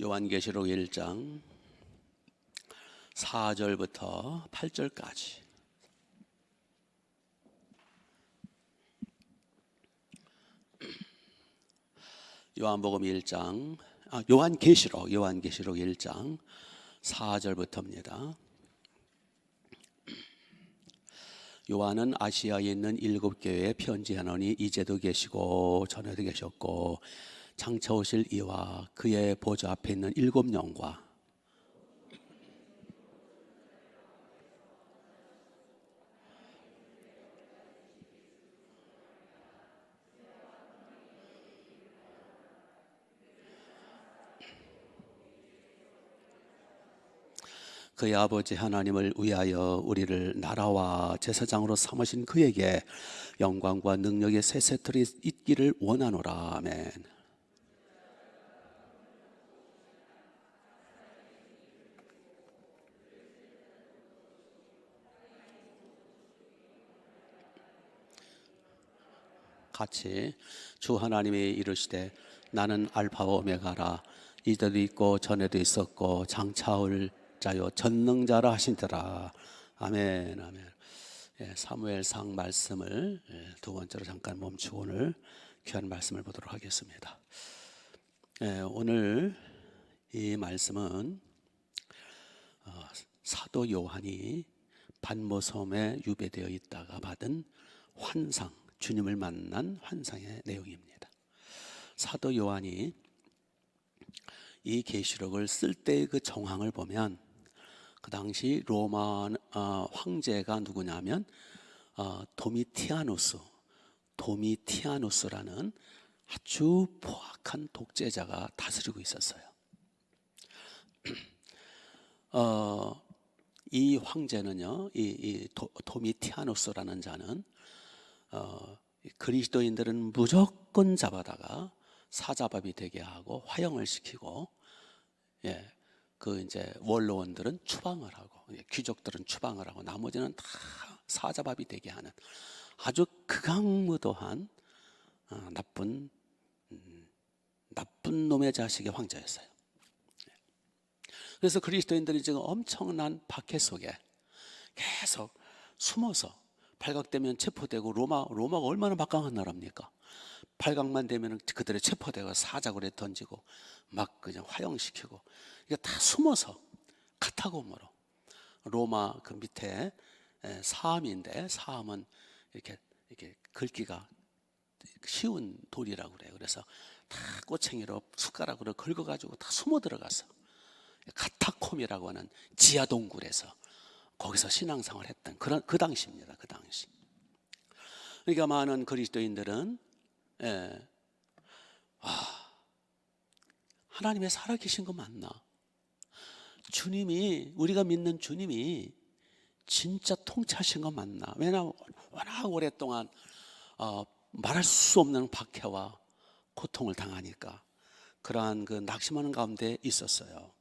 요한계시록 1장 4절부터 8절까지. 요한복음 1장 요한계시록 1장 4절부터입니다. 요한은 아시아에 있는 7교회에 편지하노니 이제도 계시고 전에도 계셨고 장차 오실 이와 그의 보좌 앞에 있는 7영과 그의 아버지 하나님을 위하여 우리를 나라와 제사장으로 삼으신 그에게 영광과 능력의 세세틀이 있기를 원하노라. 아멘. 같이 주 하나님이 이르시되 나는 알파와 오메가라. 이제도 있고 전에도 있었고 장차 올 자요 전능자라 하신더라. 아멘. 아멘. 사무엘상 말씀을 두 번째로 잠깐 멈추고 오늘 귀한 말씀을 보도록 하겠습니다. 오늘 이 말씀은 사도 요한이 반모섬에 유배되어 있다가 받은 환상, 주님을 만난 환상의 내용입니다. 사도 요한이 이 계시록을 쓸 때의 그 정황을 보면 그 당시 로마 황제가 누구냐면 도미티아누스라는 아주 포악한 독재자가 다스리고 있었어요. 이 황제는요, 이 도미티아누스라는 자는 그리스도인들은 무조건 잡아다가 사자밥이 되게 하고 화형을 시키고, 그 이제 원로원들은 추방을 하고, 귀족들은 추방을 하고, 나머지는 다 사자밥이 되게 하는 아주 극악무도한 나쁜 놈의 자식의 황제였어요. 그래서 그리스도인들이 지금 엄청난 박해 속에 계속 숨어서 발각되면 체포되고, 로마가 얼마나 막강한 나라입니까? 발각만 되면 그들의 체포되고 사자굴에 던지고 막 그냥 화형시키고, 이게 다 숨어서 카타콤으로, 로마 그 밑에 사암인데, 사암은 이렇게 긁기가 쉬운 돌이라고 그래요. 그래서 다 꼬챙이로 숟가락으로 긁어가지고 다 숨어 들어가서 카타콤이라고 하는 지하 동굴에서 거기서 신앙생활을 했던 그 당시입니다. 그 당시. 그러니까 많은 그리스도인들은 하나님의 살아계신 거 맞나? 우리가 믿는 주님이 진짜 통치하신 거 맞나? 왜냐하면 워낙 오랫동안 말할 수 없는 박해와 고통을 당하니까 그러한 그 낙심하는 가운데 있었어요.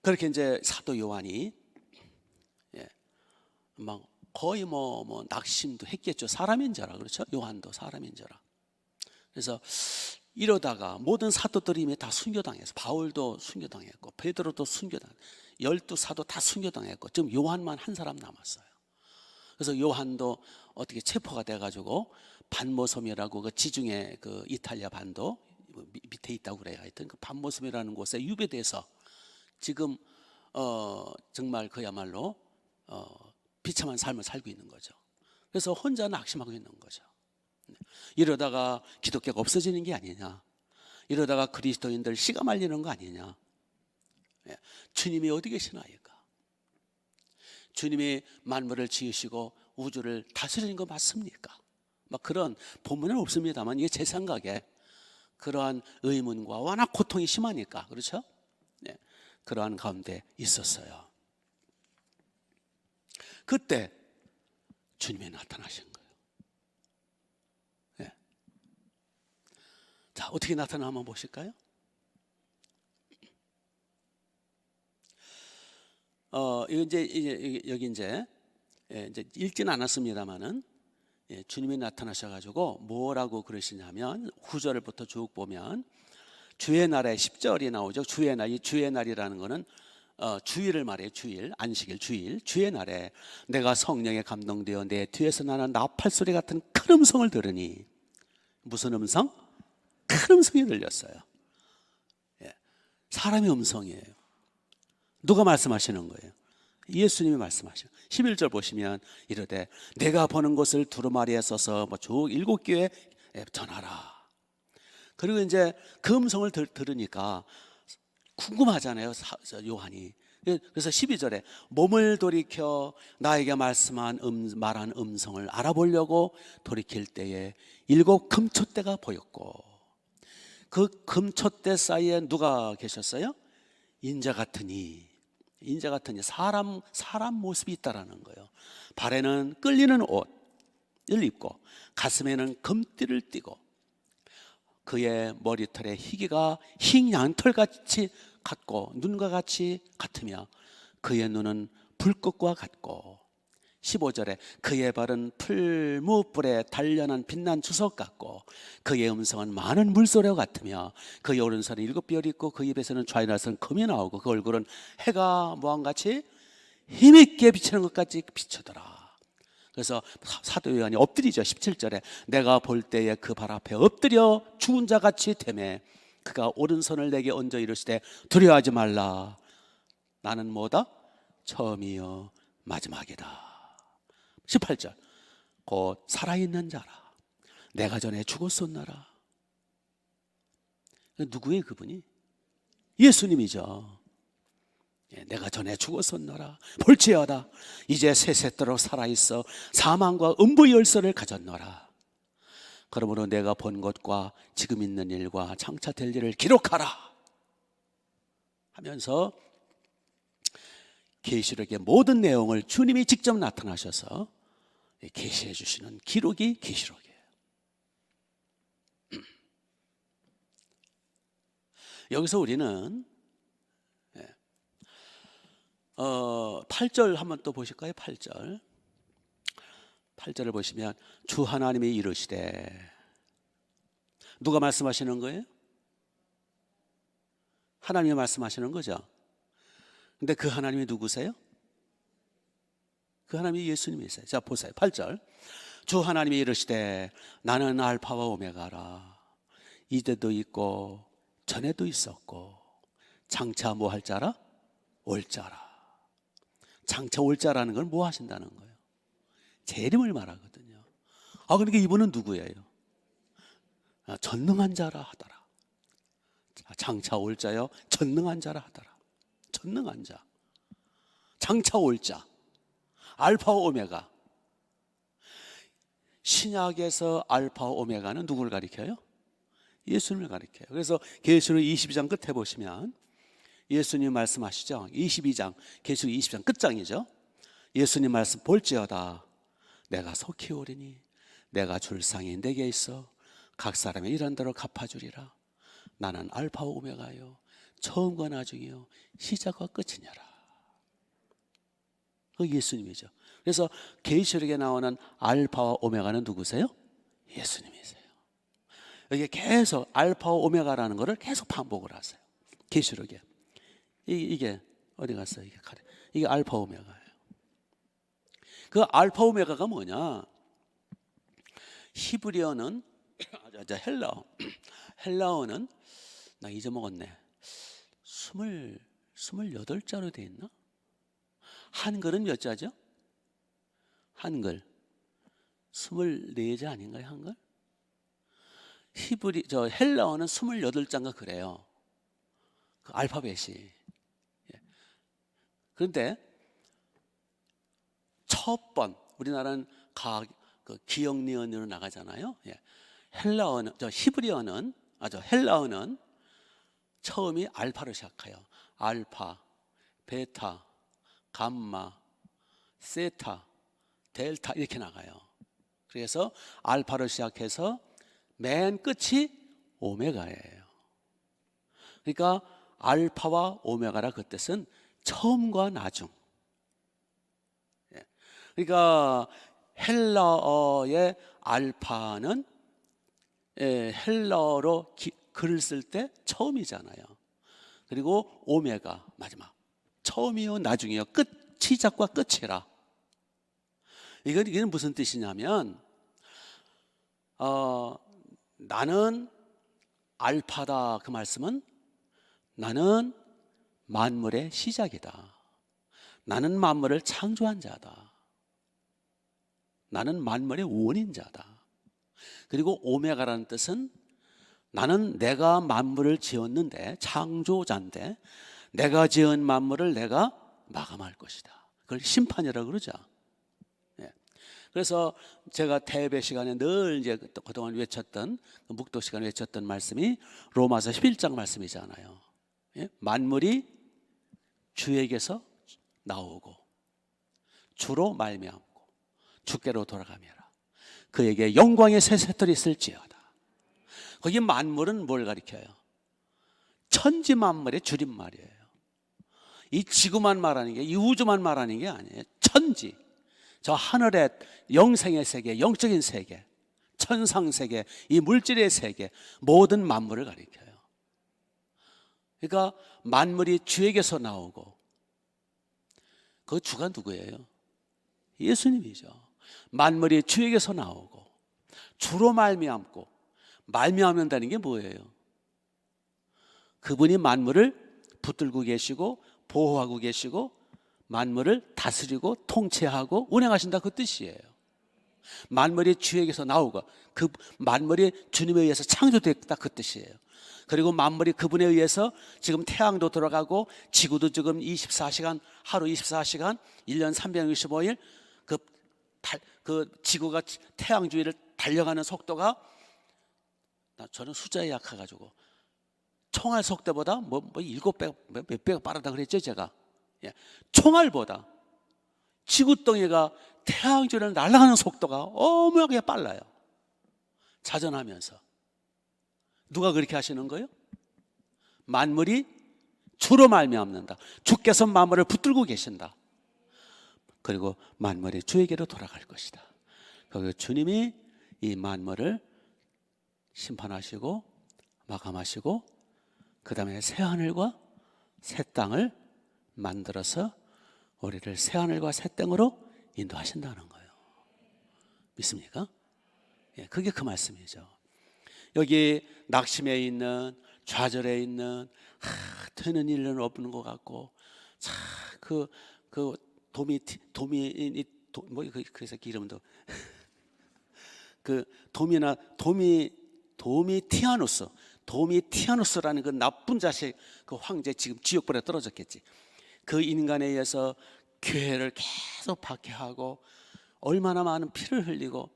그렇게 이제 사도 요한이 막 거의 뭐 낙심도 했겠죠. 사람인지라, 그렇죠? 요한도 사람인지라. 그래서 이러다가 모든 사도들이 이미 다 순교당해서, 바울도 순교당했고 베드로도 순교당, 12사도 다 순교당했고 지금 요한만 한 사람 남았어요. 그래서 요한도 어떻게 체포가 돼가지고 반모섬이라고 그 지중해 그 이탈리아 반도 밑에 있다고 그래요. 하여튼 그 반모섬이라는 곳에 유배돼서 지금 정말 그야말로 비참한 삶을 살고 있는 거죠. 그래서 혼자 낙심하고 있는 거죠. 이러다가 기독교가 없어지는 게 아니냐, 이러다가 그리스도인들 씨가 말리는 거 아니냐, 주님이 어디 계시나이까? 주님이 만물을 지으시고 우주를 다스리는 거 맞습니까? 막 그런 본문은 없습니다만 이게 제 생각에 그러한 의문과 워낙 고통이 심하니까, 그렇죠? 그러한 가운데 있었어요. 그때 주님이 나타나신 거예요. 자, 어떻게 나타나 한번 보실까요? 여기 이제 읽지는 않았습니다만은 주님이 나타나셔가지고 뭐라고 그러시냐면 9절부터 쭉 보면 주의 날에 10절이 나오죠. 주의 날, 이 주의 날이라는 거는 주일을 말해요. 주일, 안식일, 주일. 주의 날에 내가 성령에 감동되어 내 뒤에서 나는 나팔 소리 같은 큰 음성을 들으니, 무슨 음성? 큰 음성이 들렸어요. 사람의 음성이에요. 누가 말씀하시는 거예요? 예수님이 말씀하시는. 11절 보시면 이르되 내가 보는 것을 두루마리에 써서 쭉 7교회에 전하라. 그리고 이제 그 음성을 들으니까 궁금하잖아요, 요한이. 그래서 12절에 몸을 돌이켜 나에게 말한 음성을 알아보려고 돌이킬 때에 7 금촛대가 보였고, 그 금촛대 사이에 누가 계셨어요? 인자 같으니 사람 모습이 있다라는 거예요. 발에는 끌리는 옷을 입고 가슴에는 금띠를 띠고 그의 머리털에 희기가 흰 양털같이 같고 눈과 같이 같으며 그의 눈은 불꽃과 같고, 15절에 그의 발은 풀무불에 단련한 빛난 주석 같고 그의 음성은 많은 물소리와 같으며 그의 오른손에 7뼈를 있고 그 입에서는 좌이나서는 금이 나오고 그 얼굴은 해가 무한같이 힘있게 비치는 것까지 비추더라. 그래서 사도 요한이 엎드리죠. 17절에 내가 볼 때에 그 발 앞에 엎드려 죽은 자같이 되매 그가 오른손을 내게 얹어 이르시되 두려워하지 말라. 나는 뭐다? 처음이요 마지막이다. 18절 곧 살아있는 자라. 내가 전에 죽었었나라. 누구예요 그분이? 예수님이죠. 내가 전에 죽었었노라. 볼지어다 이제 세세토록 살아있어 사망과 음부의 열쇠를 가졌노라. 그러므로 내가 본 것과 지금 있는 일과 장차 될 일을 기록하라 하면서 계시록의 모든 내용을 주님이 직접 나타나셔서 계시해 주시는 기록이 계시록이에요. 여기서 우리는 8절 한번 또 보실까요? 8절을 보시면 주 하나님이 이르시되, 누가 말씀하시는 거예요? 하나님이 말씀하시는 거죠. 근데 그 하나님이 누구세요? 그 하나님이 예수님이세요. 자 보세요. 8절 주 하나님이 이르시되 나는 알파와 오메가라. 이제도 있고 전에도 있었고 장차 뭐 할 자라? 올 자라. 장차 올 자라는 건 뭐 하신다는 거예요? 재림을 말하거든요. 그러니까 이분은 누구예요? 전능한 자라 하더라. 장차 올 자요 전능한 자라 하더라. 전능한 자, 장차 올 자, 알파와 오메가. 신약에서 알파와 오메가는 누구를 가리켜요? 예수님을 가리켜요. 그래서 계시록 22장 끝에 보시면 예수님 말씀하시죠. 22장, 계시록 22장 끝장이죠. 예수님 말씀 볼지어다 내가 속히 오리니 내가 줄 상이 내게 있어 각 사람의 이런 대로 갚아주리라. 나는 알파와 오메가요 처음과 나중이요 시작과 끝이냐라. 그 예수님이죠. 그래서 계시록에 나오는 알파와 오메가는 누구세요? 예수님이세요. 여기 계속 알파와 오메가라는 것을 계속 반복을 하세요. 계시록에 이게 어디 갔어요? 이게 알파 오메가예요. 그 알파 오메가가 뭐냐? 히브리어는 헬라어는 나 잊어먹었네. 28자로 돼 있나? 한글은 몇 자죠? 한글 24자 아닌가요? 한글? 헬라어는 28자인가 그래요. 그 알파벳이. 그런데 첫 번 우리나라는 기억니언으로 나가잖아요. 헬라어는 헬라어는 처음이 알파로 시작해요. 알파, 베타, 감마, 세타, 델타 이렇게 나가요. 그래서 알파로 시작해서 맨 끝이 오메가예요. 그러니까 알파와 오메가라 그 뜻은 처음과 나중. 그러니까 헬라어의 알파는 헬라어로 글을 쓸 때 처음이잖아요. 그리고 오메가 마지막, 처음이요 나중이요, 시작과 끝이라. 이건 무슨 뜻이냐면 나는 알파다, 그 말씀은 나는 만물의 시작이다. 나는 만물을 창조한 자다. 나는 만물의 원인자다. 그리고 오메가라는 뜻은 나는 내가 만물을 지었는데, 창조자인데 내가 지은 만물을 내가 마감할 것이다. 그걸 심판이라고 그러죠. 그래서 제가 대배 시간에 늘 이제 그동안 외쳤던, 묵도 시간에 외쳤던 말씀이 로마서 11장 말씀이잖아요. 만물이 주에게서 나오고 주로 말미암고 주께로 돌아가며라. 그에게 영광의 새 새털이 있을지어다. 거기 만물은 뭘 가리켜요? 천지 만물의 줄임말이에요. 이 지구만 말하는 게, 이 우주만 말하는 게 아니에요. 천지, 저 하늘의 영생의 세계, 영적인 세계, 천상 세계, 이 물질의 세계, 모든 만물을 가리켜요. 그러니까 만물이 주에게서 나오고, 그 주가 누구예요? 예수님이죠. 만물이 주에게서 나오고 주로 말미암고, 말미암는다는 게 뭐예요? 그분이 만물을 붙들고 계시고 보호하고 계시고 만물을 다스리고 통치하고 운행하신다, 그 뜻이에요. 만물이 주에게서 나오고 그 만물이 주님에 의해서 창조됐다, 그 뜻이에요. 그리고 만물이 그분에 의해서 지금 태양도 돌아가고 지구도 지금 24시간, 하루 24시간, 1년 365일 그 지구가 태양 주위를 달려가는 속도가, 저는 숫자에 약해가지고 총알 속도보다 뭐 7배, 몇 배가 빠르다 그랬죠 제가. 총알보다 지구덩이가 태양 주위를 날아가는 속도가 어마어마하게 빨라요. 자전하면서. 누가 그렇게 하시는 거예요? 만물이 주로 말미암는다. 주께서 만물을 붙들고 계신다. 그리고 만물이 주에게로 돌아갈 것이다. 그리고 주님이 이 만물을 심판하시고 마감하시고 그 다음에 새하늘과 새 땅을 만들어서 우리를 새하늘과 새 땅으로 인도하신다는 거예요. 믿습니까? 그게 그 말씀이죠. 여기 낙심해 있는, 좌절해 있는, 되는 일은 없는 것 같고, 그래서 이름도 그 도미티아누스라는 그 나쁜 자식, 그 황제, 지금 지옥불에 떨어졌겠지. 그 인간에 의해서 교회를 계속 박해하고 얼마나 많은 피를 흘리고,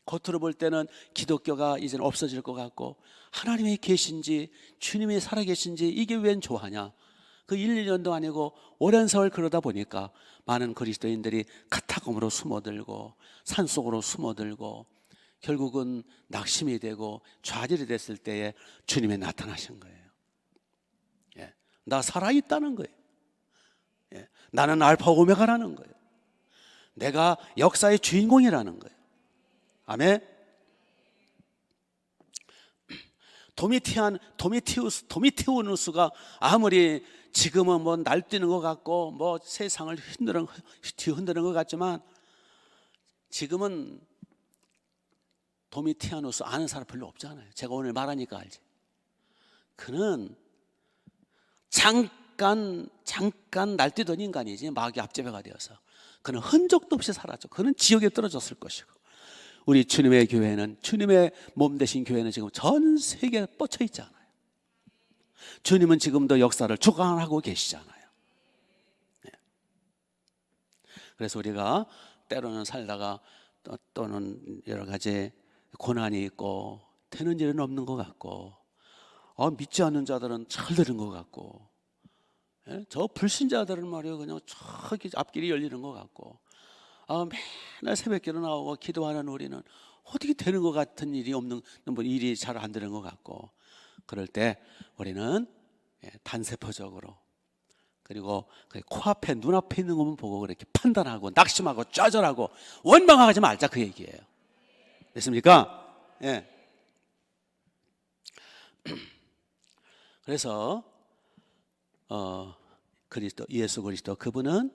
겉으로 볼 때는 기독교가 이제는 없어질 것 같고, 하나님이 계신지 주님이 살아계신지 이게 웬 좋아하냐. 그 1, 2년도 아니고 오랜 세월 그러다 보니까 많은 그리스도인들이 카타콤으로 숨어들고 산속으로 숨어들고 결국은 낙심이 되고 좌절이 됐을 때에 주님이 나타나신 거예요. 나 살아있다는 거예요. 나는 알파 오메가라는 거예요. 내가 역사의 주인공이라는 거예요. 아멘. 도미티우누스가 아무리 지금은 뭐 날뛰는 것 같고 뭐 세상을 흔드는 것 같지만, 지금은 도미티아누스 아는 사람 별로 없잖아요. 제가 오늘 말하니까 알지. 그는 잠깐 날뛰던 인간이지 마귀 앞제배가 되어서 그는 흔적도 없이 살았죠. 그는 지옥에 떨어졌을 것이고, 우리 주님의 교회는, 주님의 몸 되신 교회는 지금 전 세계에 뻗쳐 있잖아요. 주님은 지금도 역사를 주관하고 계시잖아요. 그래서 우리가 때로는 살다가 또는 여러 가지 고난이 있고 되는 일은 없는 것 같고, 믿지 않는 자들은 잘 되는 것 같고, 저 불신자들은 말이에요 그냥 저기 앞길이 열리는 것 같고, 맨날 새벽기도 나오고 기도하는 우리는 어떻게 되는 것 같은 일이 없는, 일이 잘 안 되는 것 같고, 그럴 때 우리는 단세포적으로 그리고 그 코앞에 눈앞에 있는 것만 보고 그렇게 판단하고 낙심하고 좌절하고 원망하지 말자, 그 얘기예요. 됐습니까? 예. 그래서 그리스도, 예수 그리스도, 그분은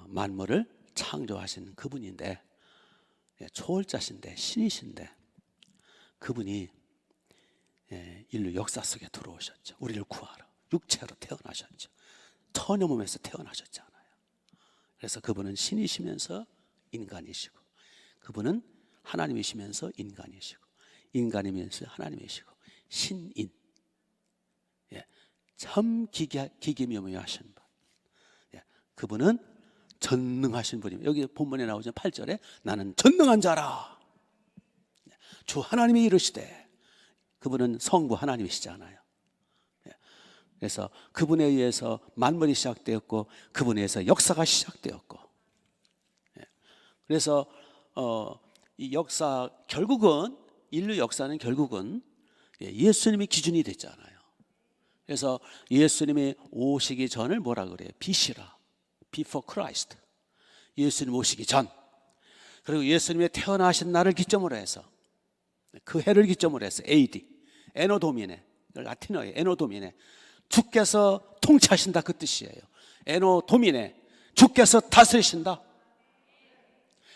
만물을 창조하신 그분인데, 초월자신데, 신이신데, 그분이 인류 역사 속에 들어오셨죠. 우리를 구하러 육체로 태어나셨죠. 처녀 몸에서 태어나셨잖아요. 그래서 그분은 신이시면서 인간이시고, 그분은 하나님이시면서 인간이시고, 인간이면서 하나님이시고, 신인, 참 기계묘묘하신 분. 그분은 전능하신 분입니다. 여기 본문에 나오죠. 8절에 나는 전능한 자라. 주 하나님이 이르시되, 그분은 성부 하나님이시잖아요. 그래서 그분에 의해서 만물이 시작되었고, 그분에 의해서 역사가 시작되었고, 그래서 이 역사 결국은, 인류 역사는 결국은 예수님이 기준이 됐잖아요. 그래서 예수님이 오시기 전을 뭐라 그래요? BC라, Before Christ. 예수님 오시기 전. 그리고 예수님의 태어나신 날을 기점으로 해서, 그 해를 기점으로 해서 AD, 에노 도미네, 라틴어예요. 에노 도미네, 주께서 통치하신다, 그 뜻이에요. 에노 도미네, 주께서 다스리신다.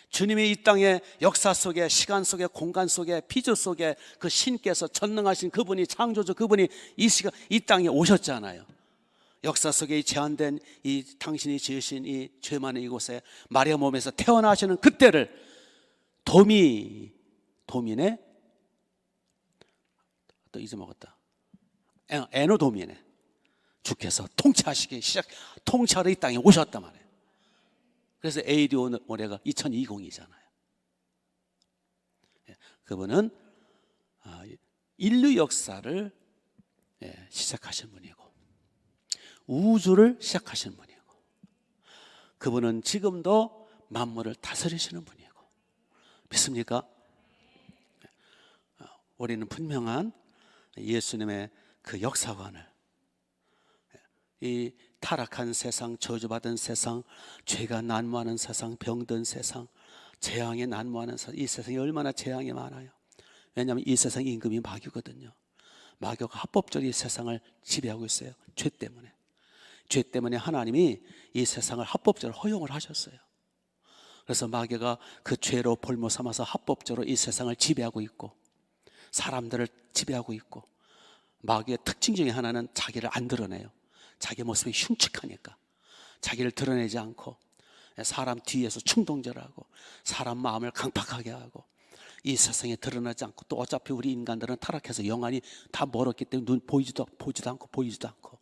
주님이 이 땅의 역사 속에, 시간 속에, 공간 속에, 피조 속에 그 신께서, 전능하신 그분이, 창조주 그분이 이 땅에 오셨잖아요. 역사 속에 이 제한된 이 당신이 지으신 이 죄 많은 이곳에 마리아 몸에서 태어나시는 그때를 도미네, 또 잊어먹었다. 에노 도미네, 주께서 통치하시기 통치하러 이 땅에 오셨단 말이에요. 그래서 AD 올해가 2020이잖아요. 그분은 인류 역사를 시작하신 분이고, 우주를 시작하신 분이고, 그분은 지금도 만물을 다스리시는 분이고. 믿습니까? 우리는 분명한 예수님의 그 역사관을, 이 타락한 세상, 저주받은 세상, 죄가 난무하는 세상, 병든 세상, 재앙에 난무하는 세상, 이 세상이 얼마나 재앙이 많아요. 왜냐하면 이 세상 임금이 마귀거든요. 마귀가 합법적으로 이 세상을 지배하고 있어요. 죄 때문에. 죄 때문에 하나님이 이 세상을 합법적으로 허용을 하셨어요. 그래서 마귀가 그 죄로 볼모 삼아서 합법적으로 이 세상을 지배하고 있고, 사람들을 지배하고 있고, 마귀의 특징 중에 하나는 자기를 안 드러내요. 자기 모습이 흉측하니까 자기를 드러내지 않고, 사람 뒤에서 충동질하고, 사람 마음을 강팍하게 하고, 이 세상에 드러나지 않고, 또 어차피 우리 인간들은 타락해서 영안이 다 멀었기 때문에 눈 보이지도 않고,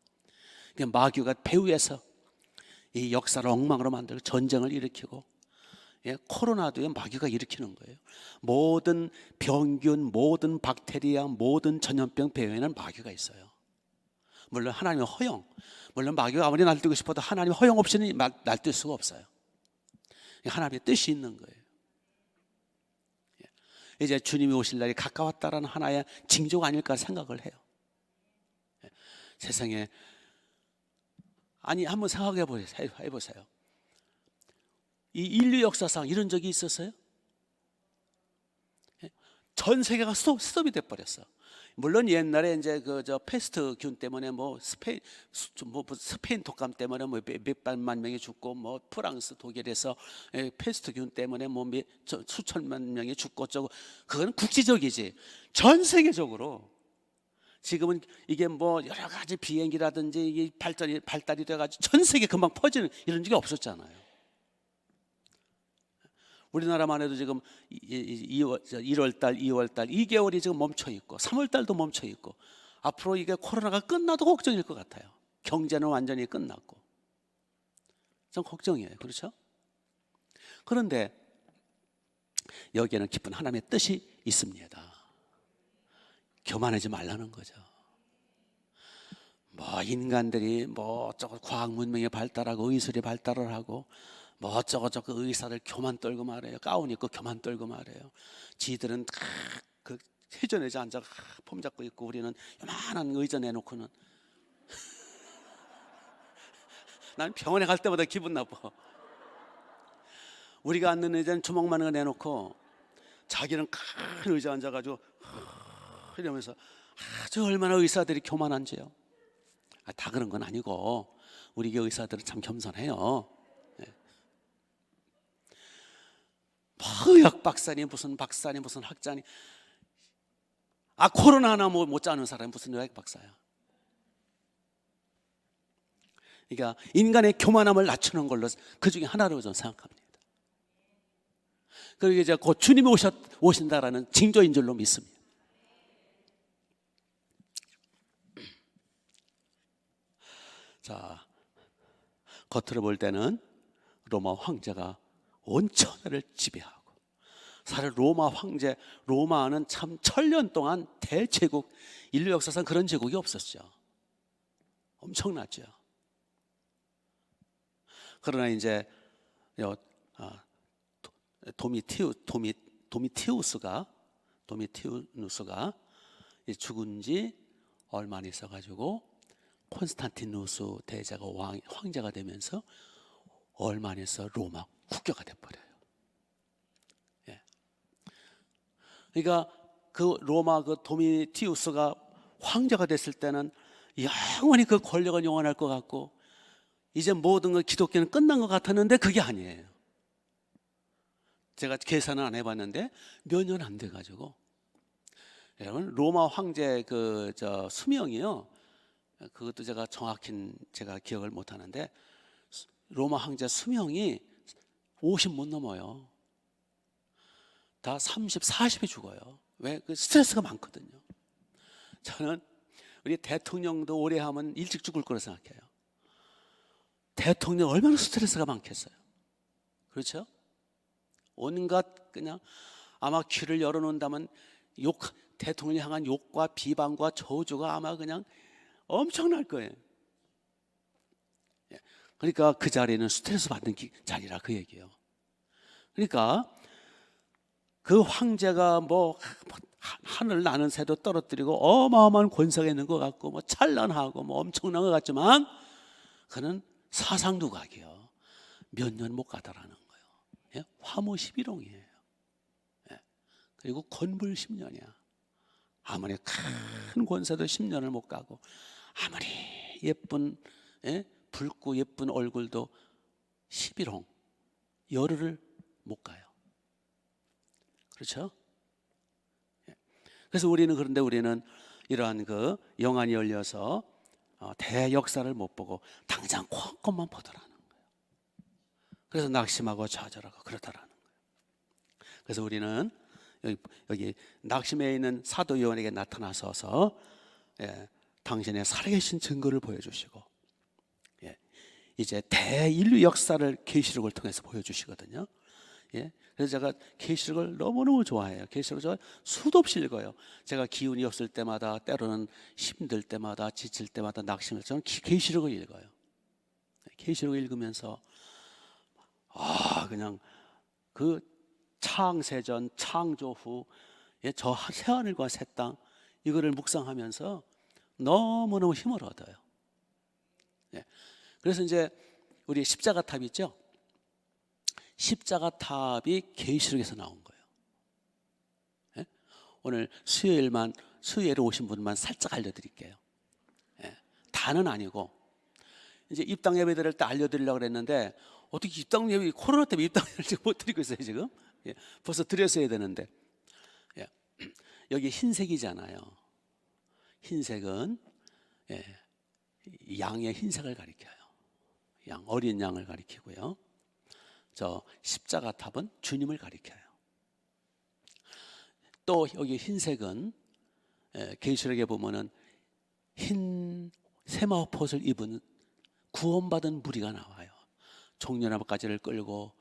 마귀가 배후에서 이 역사를 엉망으로 만들고 전쟁을 일으키고, 코로나도 마귀가 일으키는 거예요. 모든 병균, 모든 박테리아, 모든 전염병 배후에는 마귀가 있어요. 물론 하나님의 허용, 물론 마귀가 아무리 날뛰고 싶어도 하나님의 허용 없이는 날뛸 수가 없어요. 하나님의 뜻이 있는 거예요. 이제 주님이 오실 날이 가까웠다라는 하나의 징조가 아닐까 생각을 해요. 세상에, 아니 한번 생각해 보세요. 이 인류 역사상 이런 적이 있었어요? 전 세계가 스톱이 돼 버렸어. 물론 옛날에 이제 패스트균 때문에 스페인 독감 때문에 몇백만 명이 죽고, 프랑스, 독일에서 패스트균 때문에 수천만 명이 죽고, 그건 국지적이지. 전 세계적으로 지금은 이게 여러 가지 비행기라든지 이게 발달이 돼가지고 전 세계 금방 퍼지는 이런 적이 없었잖아요. 우리나라만 해도 지금 1월달, 2월달, 2개월이 지금 멈춰 있고, 3월달도 멈춰 있고, 앞으로 이게 코로나가 끝나도 걱정일 것 같아요. 경제는 완전히 끝났고, 좀 걱정이에요. 그렇죠? 그런데 여기에는 깊은 하나님의 뜻이 있습니다. 교만하지 말라는 거죠. 인간들이 어쩌고 과학 문명이 발달하고 의술이 발달을 하고, 어쩌고 의사들 교만 떨고 말해요. 가운 입고 교만 떨고 말해요. 지들은 그 회전의자 앉아 폼 잡고 있고, 우리는 요만한 의자 내놓고는 난 병원에 갈 때마다 기분 나빠. 우리가 앉는 의자는 주먹만한 거 내놓고 자기는 큰 의자 앉아가지고 이러면서 아주 얼마나 의사들이 교만한지요. 다 그런 건 아니고 우리 교 의사들은 참 겸손해요. 뭐 의학 박사니 무슨 박사니 무슨 학자니, 코로나 하나 못 짜는 사람이 무슨 의학 박사야. 그러니까 인간의 교만함을 낮추는 걸로 그 중에 하나로 저는 생각합니다. 그리고 이제 곧 주님이 오신다라는 징조인 줄로 믿습니다. 자, 겉으로 볼 때는 로마 황제가 온 천하를 지배하고, 사실 로마 황제, 로마는 참 천년 동안 대제국, 인류 역사상 그런 제국이 없었죠. 엄청났죠. 그러나 이제 도미티우스가 죽은 지 얼마 안 있어가지고 콘스탄티누스 대제가 황제가 되면서 얼마 안 있어 로마 국교가 돼버려요. 그러니까 그 로마 그 도미티우스가 황제가 됐을 때는 영원히 그 권력은 영원할 것 같고, 이제 모든 건 기독교는 끝난 것 같았는데 그게 아니에요. 제가 계산은 안 해봤는데 몇 년 안 돼가지고, 여러분 로마 황제 수명이요. 그것도 제가 기억을 못 하는데 로마 황제 수명이 50 못 넘어요. 다 30, 40에 죽어요. 왜? 그 스트레스가 많거든요. 저는 우리 대통령도 오래 하면 일찍 죽을 거라 생각해요. 대통령 얼마나 스트레스가 많겠어요. 그렇죠? 온갖 그냥 아마 귀를 열어놓는다면 대통령을 향한 욕과 비방과 저주가 아마 그냥 엄청날 거예요. 그러니까 그 자리는 스트레스 받는 자리라 그 얘기예요. 그러니까 그 황제가 뭐 하늘 나는 새도 떨어뜨리고 어마어마한 권세가 있는 것 같고 뭐 찬란하고 뭐 엄청난 것 같지만 그는 사상 두각이요. 몇 년 못 가더라는 거예요. 화무 11홍이에요. 그리고 건불 10년이야. 아무리 큰 권세도 10년을 못 가고, 아무리 예쁜 붉고 예쁜 얼굴도 11홍 열흘을 못 가요. 그렇죠? 그래서 그런데 우리는 이러한 그 영안이 열려서 대역사를 못 보고 당장 것만 보더라는 거예요. 그래서 낙심하고 좌절하고 그러더라는 거예요. 그래서 우리는 여기 낙심해 있는 사도 요한에게 나타나셔서 당신의 살아계신 증거를 보여주시고, 이제 대인류 역사를 계시록을 통해서 보여주시거든요. 그래서 제가 계시록을 너무너무 좋아해요. 계시록을 제가 수도 없이 읽어요. 제가 기운이 없을 때마다, 때로는 힘들 때마다, 지칠 때마다, 낙심을, 저는 계시록을 읽어요. 계시록을 읽으면서 그냥 그 창세전, 창조 후 저 새하늘과 새 땅 이거를 묵상하면서 너무너무 힘을 얻어요. 그래서 이제 우리 십자가 탑 있죠? 십자가 탑이 계시록에서 나온 거예요. 오늘 수요일에 오신 분만 살짝 알려드릴게요. 다는 아니고, 이제 입당 예배 드릴 때 알려드리려고 그랬는데 어떻게 입당 예배, 코로나 때문에 입당 예배를 못 드리고 있어요 지금. 벌써 드렸어야 되는데. 여기 흰색이잖아요. 흰색은 양의 흰색을 가리켜요. 어린 양을 가리키고요. 저 십자가 탑은 주님을 가리켜요. 또 여기 흰색은 계시록에 보면은 흰 세마포옷을 입은 구원받은 무리가 나와요. 종려나무가지를 끌고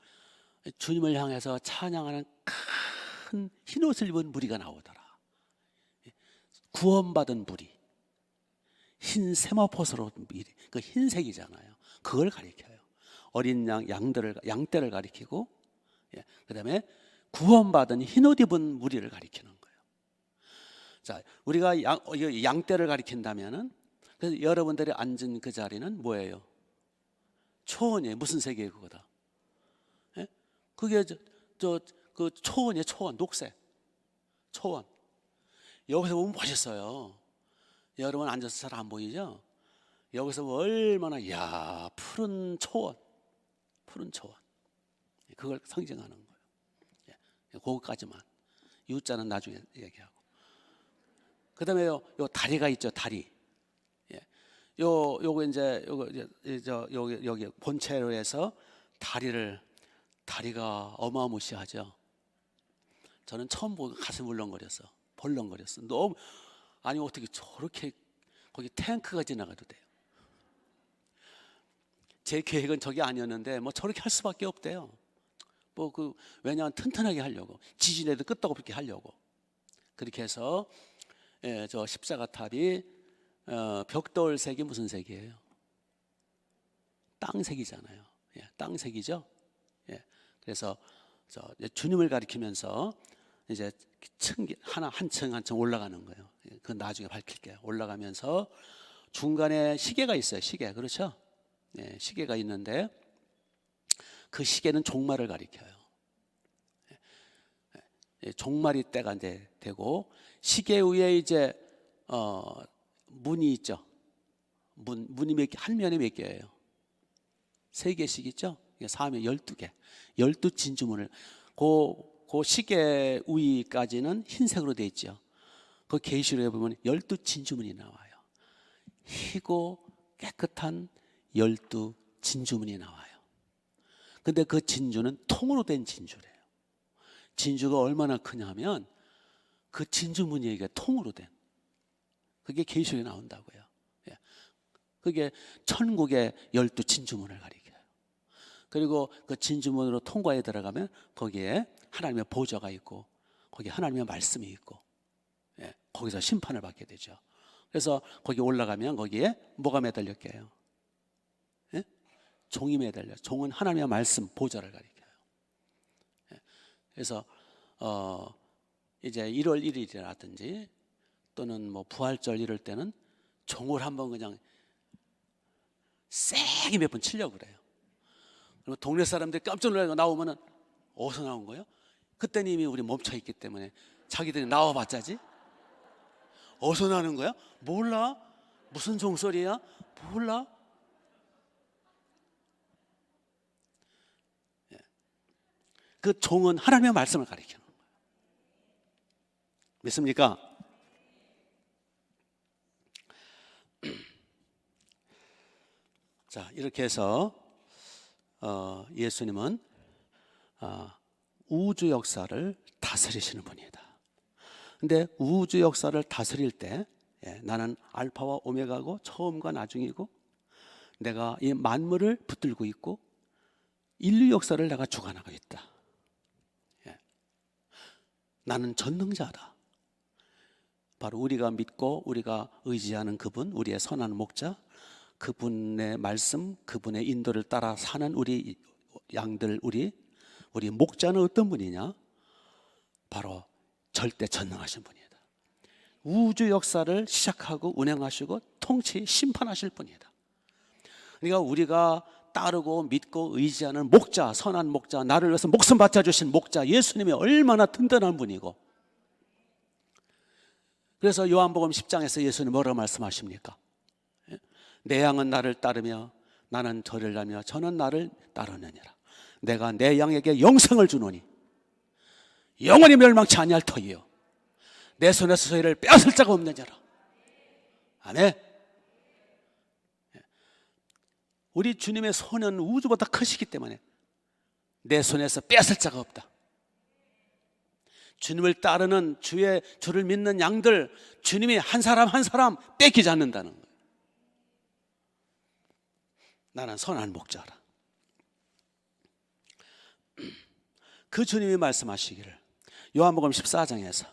주님을 향해서 찬양하는 큰 흰옷을 입은 무리가 나오더라. 구원받은 무리, 흰 세마포옷으로 그 흰색이잖아요. 그걸 가리켜요. 어린 양떼를 가리키고, 그다음에 구원받은 흰옷 입은 무리를 가리키는 거예요. 자, 우리가 양떼를 가리킨다면은, 그래서 여러분들이 앉은 그 자리는 뭐예요? 초원이에요. 무슨 세계예요, 그거다? 예? 그게 그 초원이에요. 초원, 녹색 초원. 여기서 보면 멋있어요. 여러분 앉아서 잘 안 보이죠? 여기서 보면 얼마나, 이야, 푸른 초원, 푸른 초원. 그걸 상징하는 거예요. 예, 그거까지만. U자는 나중에 얘기하고. 그 다음에 요 다리가 있죠, 다리. 예. 요거 이제, 여기 본체로 해서 다리가 어마무시하죠. 저는 처음 보고 가슴 벌렁거렸어. 너무, 아니, 어떻게 저렇게, 거기 탱크가 지나가도 돼요. 제 계획은 저게 아니었는데, 뭐 저렇게 할 수밖에 없대요. 왜냐하면 튼튼하게 하려고. 지진에도 끄떡없게 하려고. 그렇게 해서, 예, 저 십자가 탑이, 벽돌색이 무슨 색이에요? 땅색이잖아요. 예, 땅색이죠? 예. 그래서, 주님을 가리키면서, 이제 한 층 올라가는 거예요. 그건 나중에 밝힐게요. 올라가면서 중간에 시계가 있어요. 시계, 그렇죠? 예, 시계가 있는데 그 시계는 종말을 가리켜요. 예, 종말이 때가 이제 되고, 시계 위에 이제 문이 있죠. 문이 한 면에 몇 개예요? 3개씩 있죠? 4면 12개. 12진주문을, 그 시계 위까지는 흰색으로 되어 있죠. 그 계시록에 보면 12진주문이 나와요. 희고 깨끗한 12진주문이 나와요. 근데 그 진주는 통으로 된 진주래요. 진주가 얼마나 크냐면 그 진주무늬가 통으로 된, 그게 계시록에 나온다고요. 예. 그게 천국의 12진주문을 가리켜요. 그리고 그 진주문으로 통과에 들어가면 거기에 하나님의 보좌가 있고, 거기에 하나님의 말씀이 있고, 예, 거기서 심판을 받게 되죠. 그래서 거기 올라가면 거기에 뭐가 매달렸게요? 예? 종이 매달려. 종은 하나님의 말씀, 보좌를 가리켜요. 예. 그래서 이제 1월 1일이라든지 또는 뭐 부활절 이럴 때는 종을 한번 그냥 세게 몇 번 치려고 그래요. 그리고 동네 사람들이 깜짝 놀라고 나오면은, 어디서 나온 거예요? 그때는 이미 우리 멈춰 있기 때문에 자기들이 나와봤자지. 어디서 나는 거야? 몰라. 무슨 종소리야? 몰라. 예. 그 종은 하나님의 말씀을 가리키는 거예요. 믿습니까? 자, 이렇게 해서 예수님은 우주 역사를 다스리시는 분이다. 근데 우주 역사를 다스릴 때, 나는 알파와 오메가고 처음과 나중이고, 내가 이 만물을 붙들고 있고 인류 역사를 내가 주관하고 있다. 나는 전능자다. 바로 우리가 믿고 우리가 의지하는 그분, 우리의 선한 목자, 그분의 말씀, 그분의 인도를 따라 사는 우리 양들, 우리 목자는 어떤 분이냐? 바로 절대 전능하신 분이다. 우주 역사를 시작하고 운행하시고 통치, 심판하실 분이다. 그러니까 우리가 따르고 믿고 의지하는 목자, 선한 목자, 나를 위해서 목숨 바쳐주신 목자 예수님이 얼마나 든든한 분이고, 그래서 요한복음 10장에서 예수님 뭐라고 말씀하십니까? 내 양은 나를 따르며 나는 저를 따르며 저는 나를 따르느니라. 내가 내 양에게 영생을 주노니 영원히 멸망치 아니할 터이요 내 손에서 저희를 빼앗을 자가 없는 자라. 아멘. 우리 주님의 손은 우주보다 크시기 때문에 내 손에서 빼앗을 자가 없다. 주님을 따르는 주를 믿는 양들, 주님이 한 사람 한 사람 뺏기지 않는다는 거예요. 나는 선한 목자라. 그 주님이 말씀하시기를 요한복음 14장에서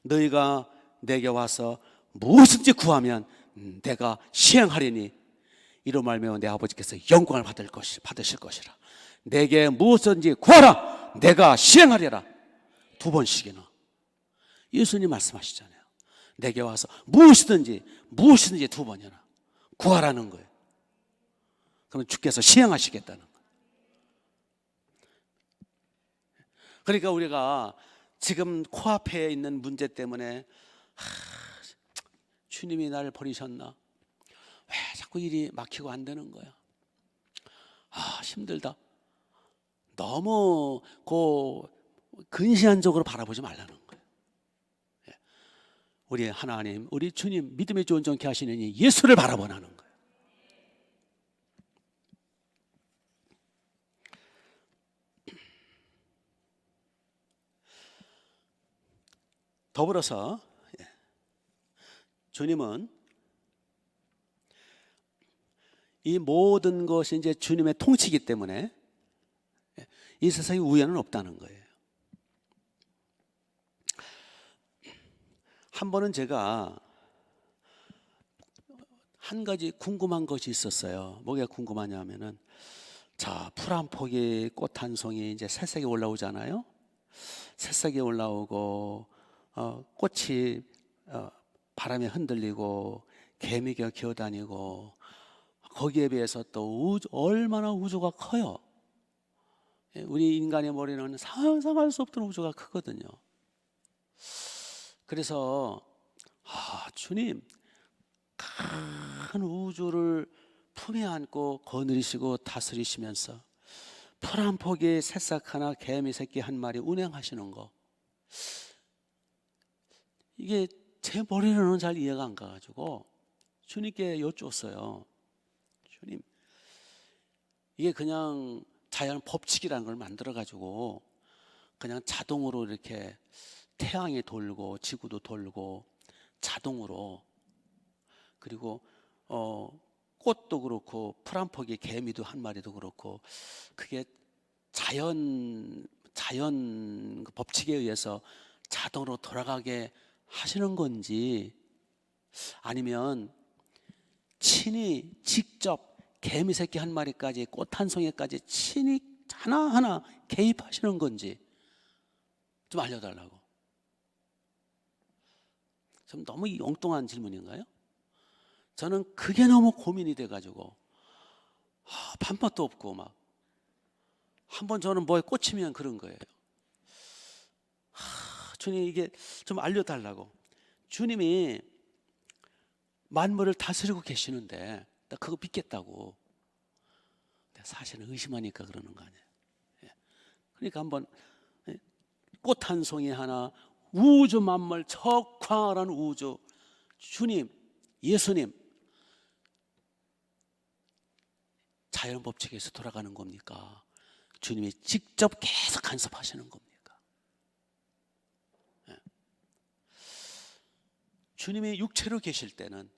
너희가 내게 와서 무엇인지 구하면 내가 시행하리니 이로 말미암아 내 아버지께서 영광을 받으실 것이라. 내게 무엇인지 구하라 내가 시행하리라. 2번씩이나 예수님 말씀하시잖아요. 내게 와서 무엇이든지 2번이나 구하라는 거예요. 그러면 주께서 시행하시겠다는 거예요. 그러니까 우리가 지금 코앞에 있는 문제 때문에 주님이 나를 버리셨나? 왜 자꾸 일이 막히고 안 되는 거야? 힘들다. 너무 근시안적으로 바라보지 말라는 거예요. 우리 하나님, 우리 주님, 믿음의 온전케 하시는 이 예수를 바라보라는 거예요. 더불어서 주님은 이 모든 것이 이제 주님의 통치이기 때문에 이 세상에 우연은 없다는 거예요. 한 번은 제가 한 가지 궁금한 것이 있었어요. 뭐가 궁금하냐면은, 자, 풀 한 포기, 꽃 한 송이 이제 새싹이 올라오잖아요. 새싹이 올라오고 꽃이 바람에 흔들리고 개미가 기어다니고, 거기에 비해서 또 얼마나 우주가 커요. 우리 인간의 머리는 상상할 수 없던 우주가 크거든요. 그래서 주님, 큰 우주를 품에 안고 거느리시고 다스리시면서 풀 한 포기에 새싹 하나, 개미 새끼 한 마리 운행하시는 거, 이게 제 머리로는 잘 이해가 안 가가지고 주님께 여쭈었어요. 주님, 이게 그냥 자연 법칙이라는 걸 만들어가지고 그냥 자동으로 이렇게 태양이 돌고 지구도 돌고 자동으로, 그리고 꽃도 그렇고 풀 한 포기 개미도 한 마리도 그렇고, 그게 자연 법칙에 의해서 자동으로 돌아가게 하시는 건지, 아니면 친히 직접 개미 새끼 한 마리까지 꽃 한 송이까지 친히 하나하나 개입하시는 건지 좀 알려달라고. 좀 너무 엉뚱한 질문인가요? 저는 그게 너무 고민이 돼가지고 밥맛도 없고 막 한번 저는 뭐에 꽂히면 그런 거예요. 주님, 이게 좀 알려달라고. 주님이 만물을 다스리고 계시는데 나 그거 믿겠다고. 사실은 의심하니까 그러는 거 아니에요. 그러니까 한번 꽃 한 송이 하나, 우주 만물 저 광활한 우주, 주님, 예수님, 자연 법칙에서 돌아가는 겁니까? 주님이 직접 계속 간섭하시는 겁니까? 주님이 육체로 계실 때는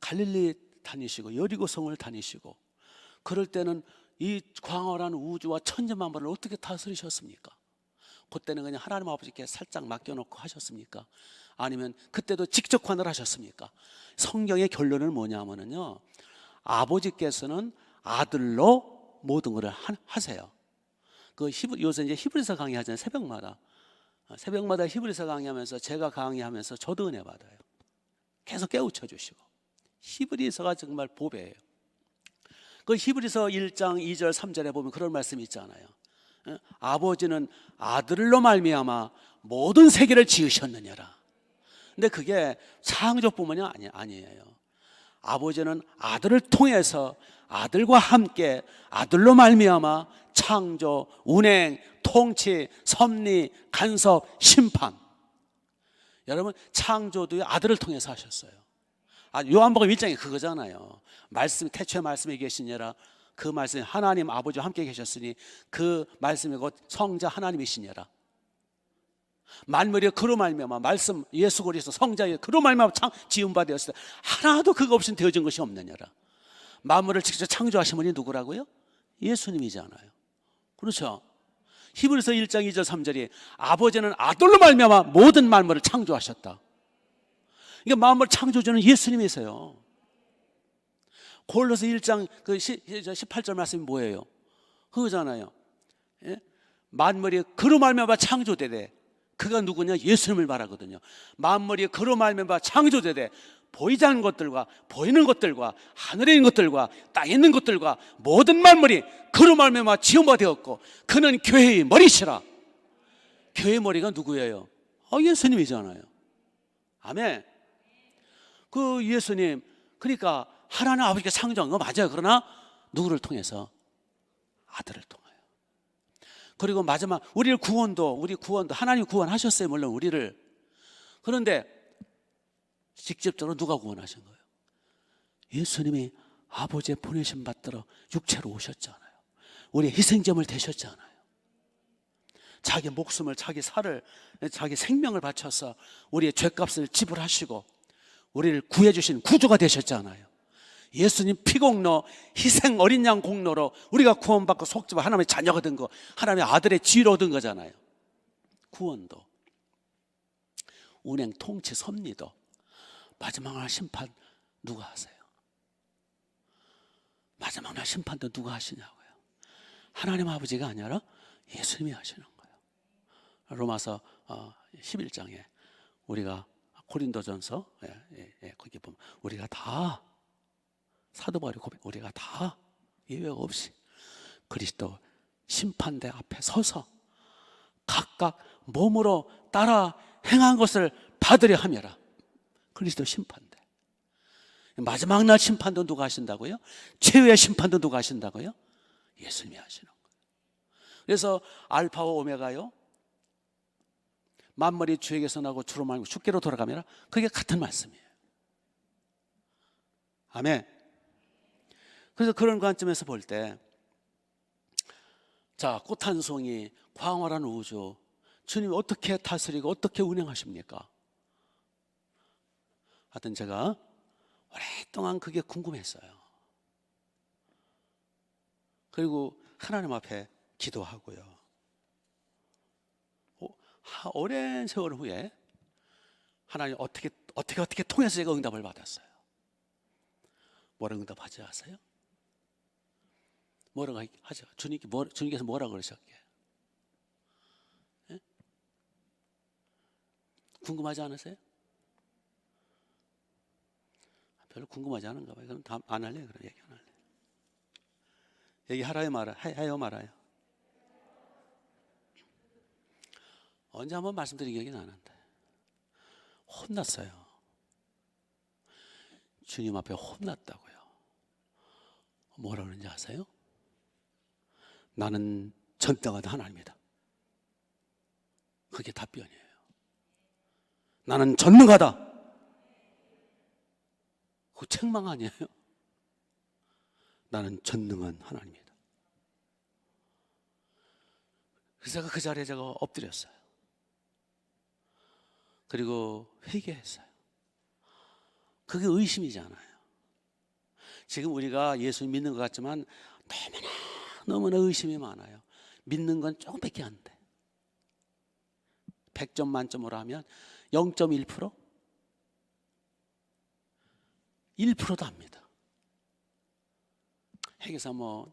갈릴리 다니시고 여리고성을 다니시고, 그럴 때는 이 광활한 우주와 천지만물을 어떻게 다스리셨습니까? 그때는 그냥 하나님 아버지께 살짝 맡겨놓고 하셨습니까? 아니면 그때도 직접 관을 하셨습니까? 성경의 결론은 뭐냐면요, 아버지께서는 아들로 모든 것을 하세요. 요새 이제 히브리서 강의하잖아요. 새벽마다 히브리서 강의하면서 제가 강의하면서 저도 은혜 받아요. 계속 깨우쳐 주시고. 히브리서가 정말 보배예요. 그 히브리서 1장 2절 3절에 보면 그런 말씀이 있잖아요. 아버지는 아들로 말미암아 모든 세계를 지으셨느냐라. 근데 그게 창조뿐만이 아니에요. 아버지는 아들을 통해서 아들과 함께 아들로 말미암아 창조, 운행, 통치, 섭리, 간섭, 심판. 여러분, 창조도 아들을 통해서 하셨어요. 요한복음 1장이 그거잖아요. 말씀, 태초에 말씀이 계시니라. 그 말씀이 하나님 아버지와 함께 계셨으니 그 말씀이 곧 성자 하나님이시니라. 만물이 그로 말미암아, 말씀 예수 그리스도 성자의 그로 말미암아 지은 바 되었을 때 하나도 그거 없이는 되어진 것이 없느냐라. 만물을 직접 창조하신 분이 누구라고요? 예수님이잖아요. 그렇죠? 히브리서 1장 2절 3절이 아버지는 아들로 말미암아 모든 만물을 창조하셨다. 이게 만물 창조주는 예수님이세요. 골로새 1장 18절 말씀이 뭐예요? 그거잖아요. 예? 만물이 그로 말미암아 창조되되 그가 누구냐? 예수님을 말하거든요. 만물이 그로 말미암아 창조되되 보이지 않는 것들과 보이는 것들과 하늘에 있는 것들과 땅에 있는 것들과 모든 만물이 그로 말미암아 지음바 되었고 그는 교회의 머리시라. 교회의 머리가 누구예요? 예수님이잖아요. 아멘. 그 예수님, 그러니까 하나님 아버지가 창조한 거 맞아요. 그러나 누구를 통해서? 아들을 통하여. 그리고 마지막 우리 구원도 하나님 구원하셨어요. 물론 우리를. 그런데 직접적으로 누가 구원하신 거예요? 예수님이 아버지의 보내심 받들어 육체로 오셨잖아요. 우리의 희생점을 되셨잖아요. 자기 목숨을, 자기 살을, 자기 생명을 바쳐서 우리의 죄값을 지불하시고 우리를 구해주신 구주가 되셨잖아요. 예수님 피공로, 희생 어린 양 공로로 우리가 구원받고 속죄받고 하나님의 자녀가 된 거, 하나님의 아들의 지위를 얻은 거잖아요. 구원도, 운행, 통치, 섭리도 마지막 날 심판 누가 하세요? 마지막 날 심판도 누가 하시냐고요? 하나님 아버지가 아니라 예수님이 하시는 거예요. 로마서 11장에 우리가 고린도전서 거기 보면 우리가 다 사도 바울이 고백, 우리가 다 예외가 없이 그리스도 심판대 앞에 서서 각각 몸으로 따라 행한 것을 받으려 함이라. 그리스도 심판대. 마지막 날 심판도 누가 하신다고요? 최후의 심판도 누가 하신다고요? 예수님이 하시는 거예요. 그래서 알파와 오메가요, 만물이 주에게서 나고 주로 말고 주께로 돌아가면 그게 같은 말씀이에요. 아멘. 그래서 그런 관점에서 볼 때, 자, 꽃 한 송이, 광활한 우주, 주님이 어떻게 다스리고 어떻게 운행하십니까? 하여튼 제가 오랫동안 그게 궁금했어요. 그리고 하나님 앞에 기도하고요. 오랜 세월 후에 하나님 어떻게 통해서 제가 응답을 받았어요. 뭐라고 응답하지 아세요? 뭐라고 하죠? 주님께서 뭐라고 그러셨게? 예? 궁금하지 않으세요? 별로 궁금하지 않은가 봐요. 그럼 안 할래요. 그럼 얘기 안 할래요. 얘기하라요 말아요? 해요 말아요? 언제 한번 말씀드린 기억이 나는데 혼났어요. 주님 앞에 혼났다고요. 뭐라 그러는지 아세요? 나는 전능한 하나님이다. 그게 답변이에요. 나는 전능하다. 그 책망 아니에요? 나는 전능한 하나님이다. 그래서 제가 그 자리에 제가 엎드렸어요. 그리고 회개했어요. 그게 의심이잖아요. 지금 우리가 예수 믿는 것 같지만 너무나 의심이 많아요. 믿는 건 조금밖에 안 돼. 100점 만점으로 하면 0.1%? 1%도 합니다. 핵에서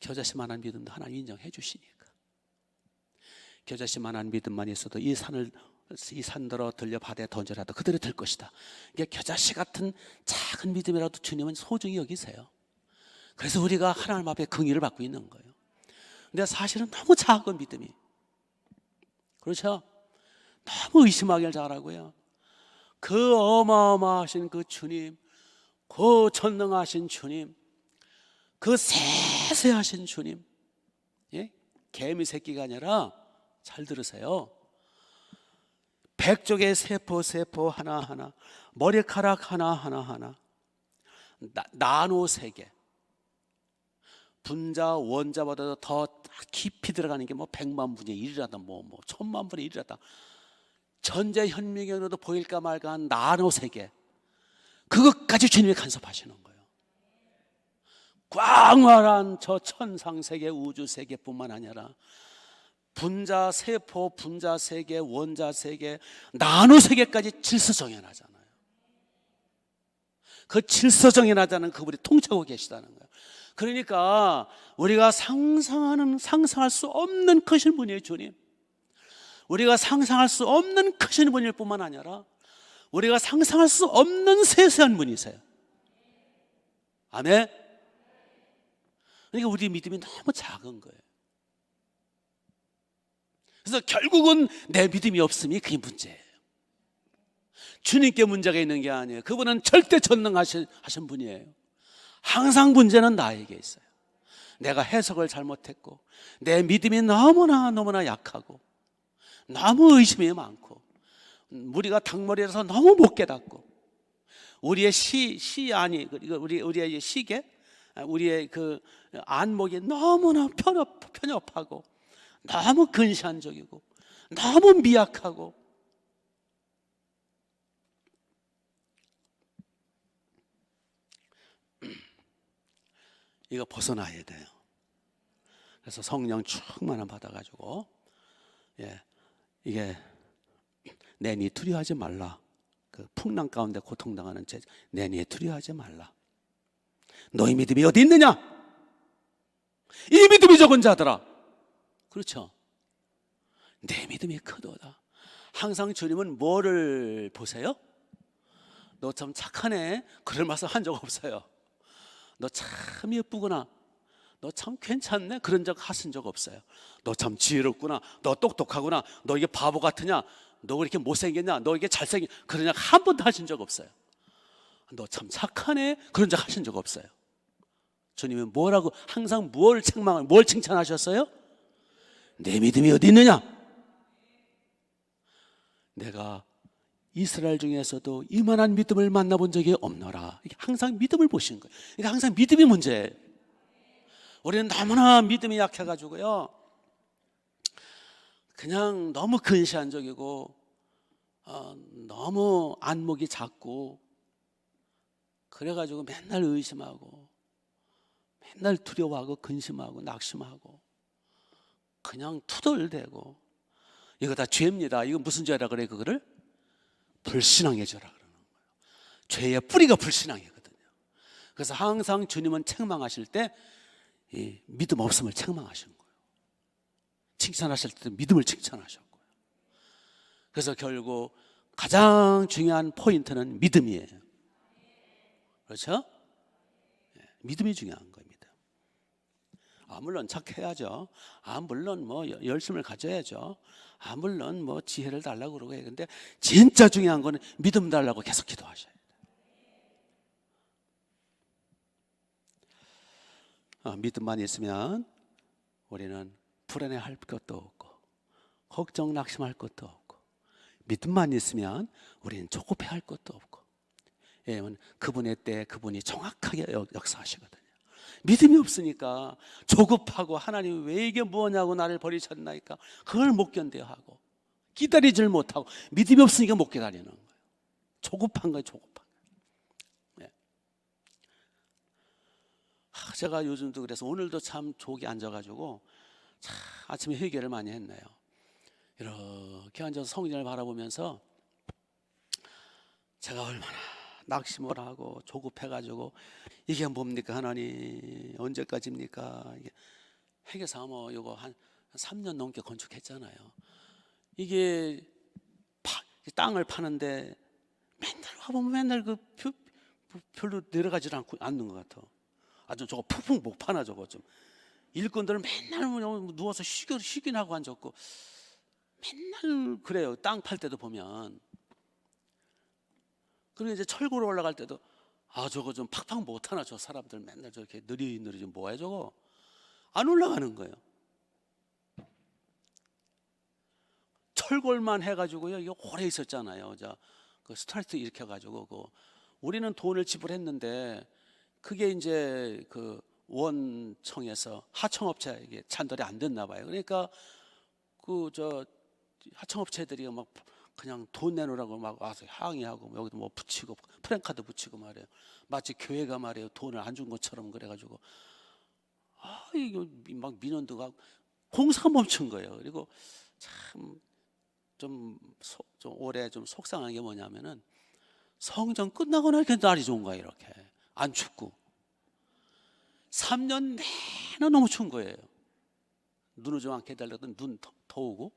겨자씨만한 믿음도 하나님 인정해 주시니까. 겨자씨만한 믿음만 있어도 이 산들어 들려 바다에 던져라도 그대로 될 것이다. 이게 겨자씨 같은 작은 믿음이라도 주님은 소중히 여기세요. 그래서 우리가 하나님 앞에 긍휼을 받고 있는 거예요. 근데 사실은 너무 작은 믿음이, 그렇죠? 너무 의심하기를 잘하고요. 그 어마어마하신 그 주님, 그 전능하신 주님, 그 세세하신 주님, 예? 개미 새끼가 아니라, 잘 들으세요, 백족의 세포 하나하나, 머리카락 하나하나, 나노 세계, 분자 원자보다도 더 깊이 들어가는 게 100만 분의 1이라다 1000만 분의 1이라다, 전제 현미경으로도 보일까 말까 한 나노 세계, 그것까지 주님이 간섭하시는 거예요. 광활한 저 천상 세계, 우주 세계뿐만 아니라 분자 세포, 분자 세계, 원자 세계, 나노 세계까지 질서정연하잖아요. 그 질서정연하다는 그분이 통치하고 계시다는 거예요. 그러니까 우리가 상상할 수 없는 크신 분이에요. 주님, 우리가 상상할 수 없는 크신 분일 뿐만 아니라 우리가 상상할 수 없는 세세한 분이세요. 아멘. 그러니까 우리 믿음이 너무 작은 거예요. 그래서 결국은 내 믿음이 없음이 그게 문제예요. 주님께 문제가 있는 게 아니에요. 그분은 절대 전능하신 분이에요. 항상 문제는 나에게 있어요. 내가 해석을 잘못했고, 내 믿음이 너무나 약하고, 너무 의심이 많고, 우리가 닭머리라서 너무 못 깨닫고, 우리의 우리의 시계, 우리의 그 안목이 너무나 편협하고, 너무 근시안적이고, 너무 미약하고, 이거 벗어나야 돼요. 그래서 성령 충만함 받아가지고, 이게 내니 두려워하지 말라. 그 풍랑 가운데 고통당하는 내니 두려워하지 말라. 너희 믿음이 어디 있느냐? 이 믿음이 적은 자들아. 그렇죠. 내 믿음이 크도다. 항상 주님은 뭐를 보세요? 너 참 착하네. 그럴 말씀 한 적 없어요. 너 참 예쁘구나. 너 참 괜찮네. 그런 적 하신 적 없어요. 너 참 지혜롭구나. 너 똑똑하구나. 너 이게 바보 같으냐? 너 그렇게 못생겼냐? 너 이게 잘생긴 그런 적 한 번도 하신 적 없어요. 너 참 착하네. 그런 적 하신 적 없어요. 주님은 뭐라고 항상 뭘 칭찬하셨어요? 내 믿음이 어디 있느냐? 내가 이스라엘 중에서도 이만한 믿음을 만나본 적이 없노라. 이게 항상 믿음을 보신 거예요. 그러니까 항상 믿음이 문제예요. 우리는 너무나 믿음이 약해가지고요, 그냥 너무 근시안적이고, 너무 안목이 작고, 그래가지고 맨날 의심하고, 맨날 두려워하고, 근심하고, 낙심하고, 그냥 투덜대고, 이거 다 죄입니다. 이거 무슨 죄라 그래? 그거를 불신앙의 죄라 그러는 거예요. 죄의 뿌리가 불신앙이거든요. 그래서 항상 주님은 책망하실 때 이 믿음 없음을 책망하신 거예요. 칭찬하실 때도 믿음을 칭찬하셨고요. 그래서 결국 가장 중요한 포인트는 믿음이에요. 그렇죠? 믿음이 중요한 겁니다. 물론 착해야죠. 물론 뭐 열심을 가져야죠. 물론 뭐 지혜를 달라고 그러고 해요. 근데 진짜 중요한 거는 믿음 달라고 계속 기도하셔야 돼요. 믿음만 있으면 우리는 불안해할 것도 없고, 걱정 낙심할 것도 없고, 믿음만 있으면 우리는 조급해할 것도 없고, 왜냐하면 그분의 때에 그분이 정확하게 역사하시거든요. 믿음이 없으니까 조급하고, 하나님 왜 이게 뭐냐고 나를 버리셨나이까 그걸 못 견뎌 하고, 기다리질 못하고, 믿음이 없으니까 못 기다리는 거예요. 조급한 거예요. 조급한 거예요. 제가 요즘도 그래서 오늘도 참 족이 앉아가지고 참 아침에 회개를 많이 했네요. 이렇게 앉아서 성전을 바라보면서 제가 얼마나 낙심을 하고 조급해가지고, 이게 뭡니까 하나님, 언제까지입니까? 회계사 뭐 이거 한 3년 넘게 건축했잖아요. 이게 땅을 파는데 맨날 와보면 맨날 별로 내려가지 않는 것 같아. 아주 저거 푹푹 못 파나 저거. 좀 일꾼들은 맨날 누워서 쉬긴 하고 앉았고, 맨날 그래요. 땅 팔 때도 보면. 그리고 이제 철구로 올라갈 때도 저거 좀 팍팍 못 하나. 저 사람들 맨날 저렇게 느리느리 좀 뭐야 저거. 안 올라가는 거예요. 철골만 해가지고요, 이게 오래 있었잖아요. 그 스타트 이렇게 해가지고 우리는 돈을 지불했는데, 그게 이제 그 원청에서 하청업체에게 잔달이 안 됐나 봐요. 그러니까 하청업체들이 막 그냥 돈 내놓으라고 막 와서 항의하고, 여기도 뭐 붙이고 프랜카드 붙이고 말이에요. 마치 교회가 말이에요 돈을 안 준 것처럼. 그래가지고 이거 막 민원도가 공사가 멈춘 거예요. 그리고 참 좀 올해 좀 속상한 게 뭐냐면은, 성전 끝나고 나니까 날이 좋은 거야. 이렇게 안 춥고. 3년 내내 너무 추운 거예요. 눈 오지 않게 해달라고 눈 더 오고,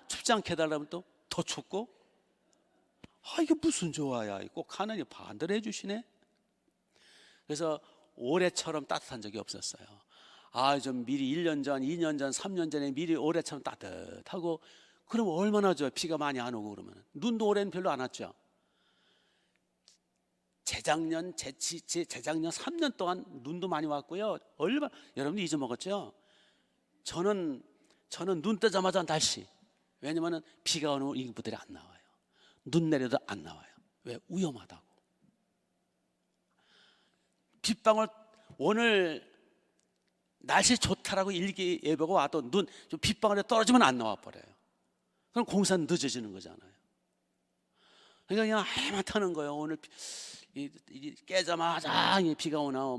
춥지 않게 해달라면 또 더 춥고, 이게 무슨 조화야. 꼭 하나님 반대로 해주시네. 그래서 올해처럼 따뜻한 적이 없었어요. 좀 미리 1년 전, 2년 전, 3년 전에 미리 올해처럼 따뜻하고, 그럼 얼마나 좋아요. 비가 많이 안 오고 그러면. 눈도 올해는 별로 안 왔죠. 재작년 3년 동안 눈도 많이 왔고요. 여러분들 잊어먹었죠? 저는 눈 뜨자마자 날씨. 왜냐면은 비가 오는 인부들이 안 나와요. 눈 내려도 안 나와요. 왜? 위험하다고. 빗방울, 오늘 날씨 좋다라고 일기예보가 와도 좀 빗방울에 떨어지면 안 나와 버려요. 그럼 공사는 늦어지는 거잖아요. 그러니까 그냥 해만 타는 거예요. 오늘 깨자마자 비가 오나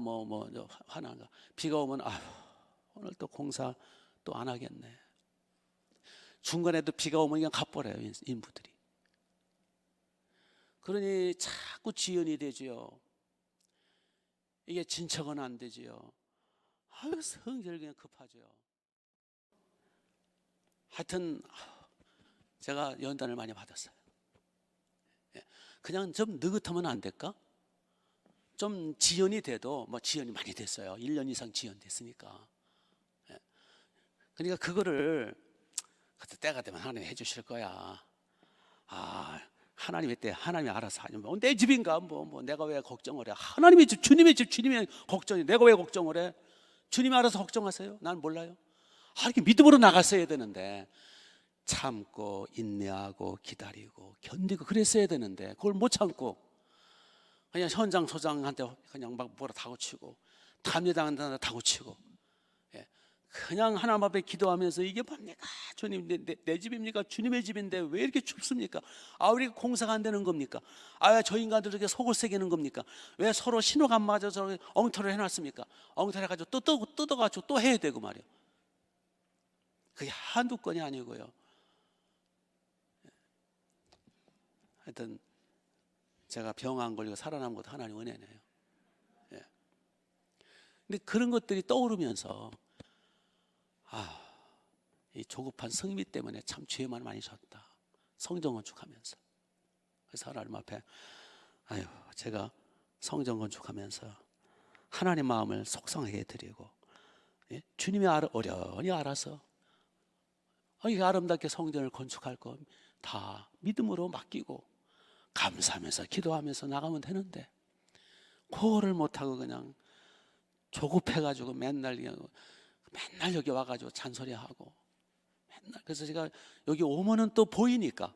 화나가. 비가 오면 오늘 또 공사 또 안 하겠네. 중간에도 비가 오면 그냥 가버려요, 인부들이. 그러니 자꾸 지연이 되지요. 이게 진척은 안 되지요. 성질 그냥 급하죠. 하여튼 제가 연단을 많이 받았어요. 그냥 좀 느긋하면 안 될까? 좀 지연이 돼도, 지연이 많이 됐어요. 1년 이상 지연됐으니까. 그러니까 그거를 그때 때가 되면 하나님이 해주실 거야. 하나님의 때 하나님이 알아서 하면 내 집인가 내가 왜 걱정을 해? 하나님의 집, 주님의 집, 주님의 걱정이 내가 왜 걱정을 해? 주님이 알아서 걱정하세요. 난 몰라요. 이렇게 믿음으로 나갔어야 되는데, 참고 인내하고 기다리고 견디고 그랬어야 되는데, 그걸 못 참고 그냥 현장 소장한테 그냥 막 뭐라 다고치고, 담임당한테 다고치고, 그냥 하나님 앞에 기도하면서 이게 뭡니까? 주님, 내 집입니까? 주님의 집인데 왜 이렇게 춥습니까? 우리가 공사가 안 되는 겁니까? 왜 저 인간들 이렇게 속을 새기는 겁니까? 왜 서로 신호가 안 맞아서 엉터리를 해놨습니까? 엉터리 해가지고 또 뜯어가지고 또 해야 되고 말이에요. 그게 한두 건이 아니고요. 하여튼 제가 병 안 걸리고 살아남은 것도 하나님 은혜네요. 근데 그런 것들이 떠오르면서 이 조급한 성미 때문에 참 죄만 많이 졌다. 성전 건축하면서. 그래서 하나님 앞에 제가 성전 건축하면서 하나님 마음을 속상하게 드리고, 주님이 어련히 알아서 이 아름답게 성전을 건축할 거 다 믿음으로 맡기고 감사하면서 기도하면서 나가면 되는데, 그거를 못하고 그냥 조급해가지고 맨날 여기 와가지고 잔소리하고 맨날. 그래서 제가 여기 오면은 또 보이니까,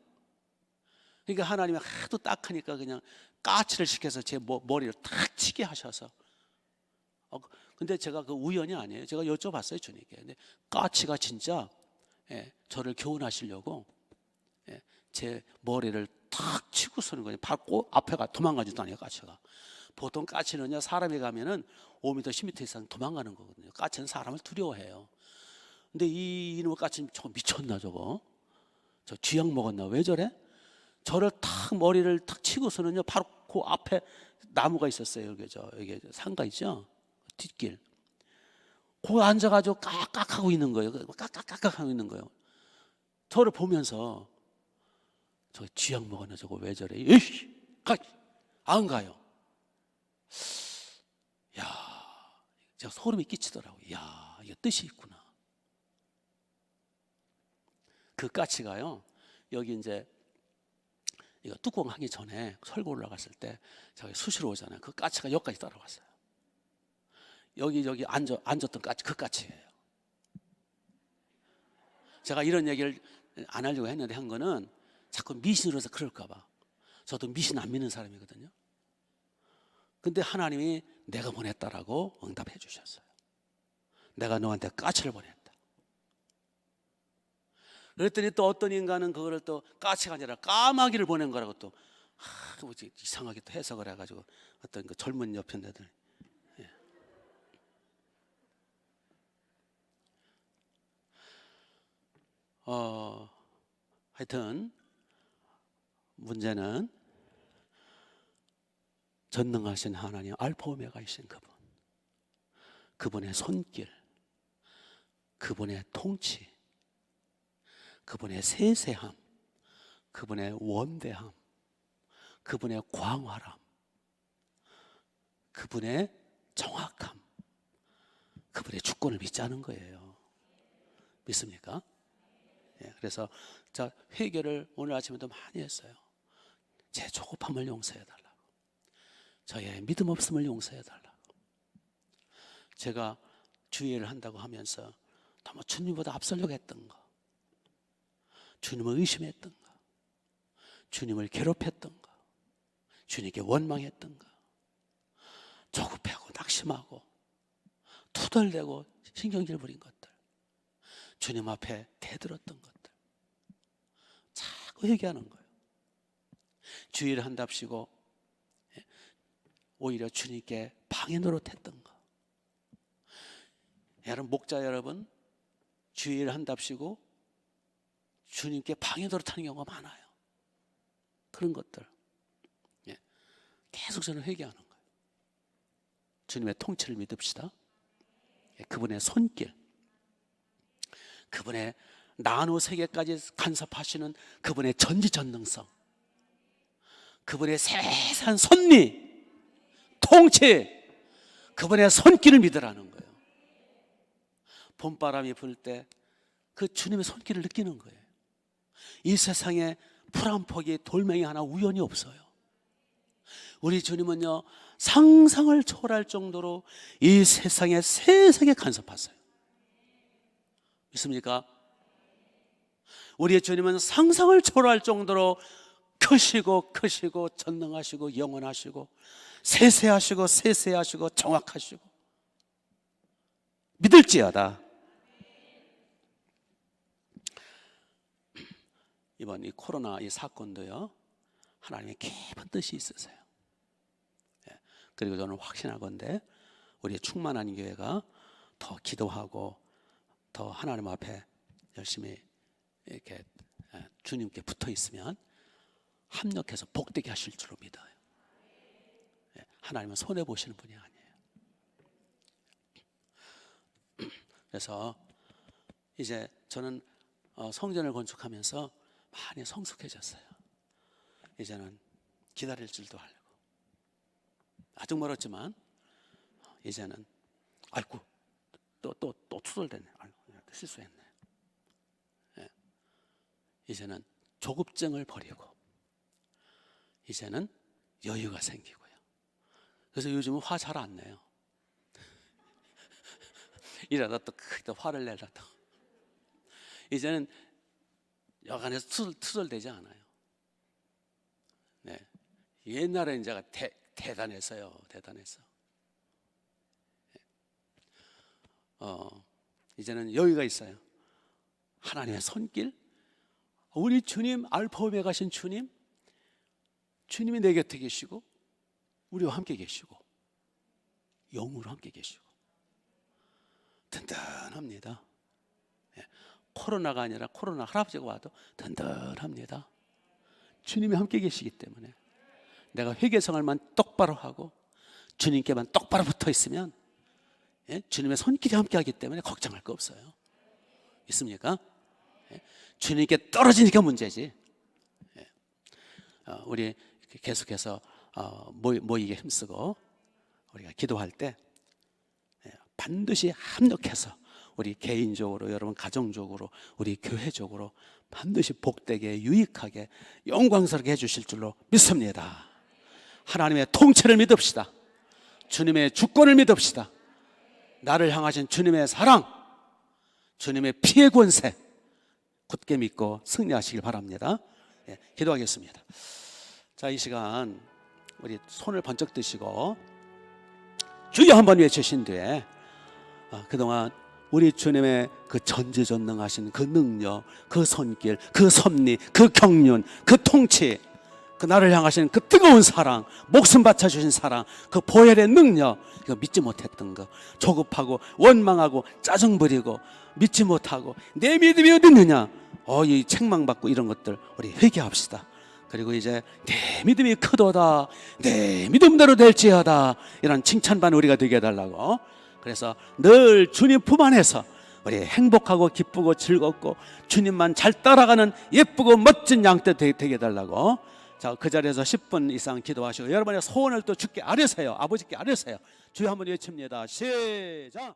그러니까 하나님이 하도 딱하니까 그냥 까치를 시켜서 제 머리를 탁 치게 하셔서. 근데 제가 그 우연이 아니에요. 제가 여쭤봤어요, 주님께. 근데 까치가 진짜 저를 교훈하시려고 제 머리를 탁 치고 쓰는 거예요. 밟고 앞에가 도망가지도 않아요, 까치가. 보통 까치는요, 사람이 가면은 5m, 10m 이상 도망가는 거거든요. 까치는 사람을 두려워해요. 근데 이놈의 까치는 저거 미쳤나 저거? 저 쥐약 먹었나? 왜 저래? 저를 탁 머리를 탁 치고서는요, 바로 그 앞에 나무가 있었어요. 여기 상가 있죠? 뒷길. 거기 앉아가지고 깍깍 하고 있는 거예요. 깍깍 하고 있는 거예요. 저를 보면서 저 쥐약 먹었나 저거 왜 저래? 에이, 안 가요. 제가 소름이 끼치더라고요. 이게 뜻이 있구나. 그 까치가요, 여기 이제 이거 뚜껑 하기 전에 설고 올라갔을 때 저기 수시로 오잖아요. 그 까치가 여기까지 따라왔어요. 여기 앉았던 까치, 그 까치예요. 제가 이런 얘기를 안 하려고 했는데 한 거는 자꾸 미신으로 해서 그럴까봐. 저도 미신 안 믿는 사람이거든요. 근데 하나님이 내가 보냈다라고 응답해 주셨어요. 내가 너한테 까치를 보냈다. 그랬더니 또 어떤 인간은 그거를 또 까치가 아니라 까마귀를 보낸 거라고 또 이상하게 또 해석을 해가지고 어떤 그 젊은 여편네들. 하여튼 문제는 전능하신 하나님, 알파 오메가이신 그분의 손길, 그분의 통치, 그분의 세세함, 그분의 원대함, 그분의 광활함, 그분의 정확함, 그분의 주권을 믿자는 거예요. 믿습니까? 예, 그래서 자, 회개를 오늘 아침에도 많이 했어요. 제 조급함을 용서해달라고, 저의 믿음 없음을 용서해달라고. 제가 주의를 한다고 하면서 너무 주님보다 앞서려고 했던 거, 주님을 의심했던 거, 주님을 괴롭혔던 거, 주님께 원망했던 거, 조급하고 낙심하고 투덜대고 신경질 부린 것들, 주님 앞에 대들었던 것들 자꾸 회개하는 거예요. 주의를 한답시고 오히려 주님께 방해 노릇했던 거. 여러분, 목자 여러분, 주의를 한답시고 주님께 방해 노릇하는 경우가 많아요. 그런 것들 계속 저는 회개하는 거예요. 주님의 통치를 믿읍시다. 그분의 손길, 그분의 나노 세계까지 간섭하시는 그분의 전지전능성, 그분의 세세한 섭리, 통치, 그분의 손길을 믿으라는 거예요. 봄바람이 불 때 그 주님의 손길을 느끼는 거예요. 이 세상에 풀 한 폭이 돌멩이 하나 우연히 없어요. 우리 주님은요, 상상을 초월할 정도로 이 세상에 세상에 간섭하세요. 믿습니까? 우리의 주님은 상상을 초월할 정도로 크시고 전능하시고 영원하시고 세세하시고 정확하시고 믿을지어다. 이번 이 코로나 이 사건도요, 하나님의 깊은 뜻이 있으세요. 그리고 저는 확신하건대 우리의 충만한 교회가 더 기도하고 더 하나님 앞에 열심히 이렇게 주님께 붙어 있으면 합력해서 복되게 하실 줄로 믿어요. 하나님은 손해 보시는 분이 아니에요. 그래서 이제 저는 성전을 건축하면서 많이 성숙해졌어요. 이제는 기다릴 줄도 알고, 아직 멀었지만 이제는 아이고 또 투덜대네, 아이고 실수했네. 이제는 조급증을 버리고 이제는 여유가 생기고요. 그래서 요즘은 화 잘 안 내요. 이러다 또 크게 화를 내려다 이제는 여간에서 투덜대지 않아요. 네. 옛날에는 제가 대단했어요. 이제는 여유가 있어요. 하나님의 손길, 우리 주님, 알파 오메가신 주님, 주님이 내 곁에 계시고 우리와 함께 계시고 영으로 함께 계시고 든든합니다. 코로나가 아니라 코로나 할아버지가 와도 든든합니다. 주님이 함께 계시기 때문에 내가 회개생활만 똑바로 하고 주님께만 똑바로 붙어 있으면 주님의 손길이 함께 하기 때문에 걱정할 거 없어요. 있습니까? 주님께 떨어지니까 문제지. 우리 계속해서 모이게 힘쓰고 우리가 기도할 때 반드시 합력해서 우리 개인적으로, 여러분 가정적으로, 우리 교회적으로 반드시 복되게, 유익하게, 영광스럽게 해주실 줄로 믿습니다. 하나님의 통치를 믿읍시다. 주님의 주권을 믿읍시다. 나를 향하신 주님의 사랑, 주님의 피의 권세 굳게 믿고 승리하시길 바랍니다. 기도하겠습니다. 자, 이 시간 우리 손을 번쩍 드시고 주여 한번 외치신 뒤에 그동안 우리 주님의 그 전지전능하신 그 능력, 그 손길, 그 섭리, 그 경륜, 그 통치, 그 나를 향하신 그 뜨거운 사랑, 목숨 바쳐주신 사랑, 그 보혈의 능력, 이거 믿지 못했던 거, 조급하고 원망하고 짜증 부리고 믿지 못하고 내 믿음이 어디 있느냐, 이 책망받고 이런 것들 우리 회개합시다. 그리고 이제 내 믿음이 크도다, 내 믿음대로 될지어다, 이런 칭찬받는 우리가 되게 해달라고. 그래서 늘 주님 품 안에서 우리 행복하고 기쁘고 즐겁고 주님만 잘 따라가는 예쁘고 멋진 양떼 되게 해달라고. 자, 그 자리에서 10분 이상 기도하시고 여러분의 소원을 또 주께 아뢰세요. 아버지께 아뢰세요. 주여 한번 외칩니다. 시작.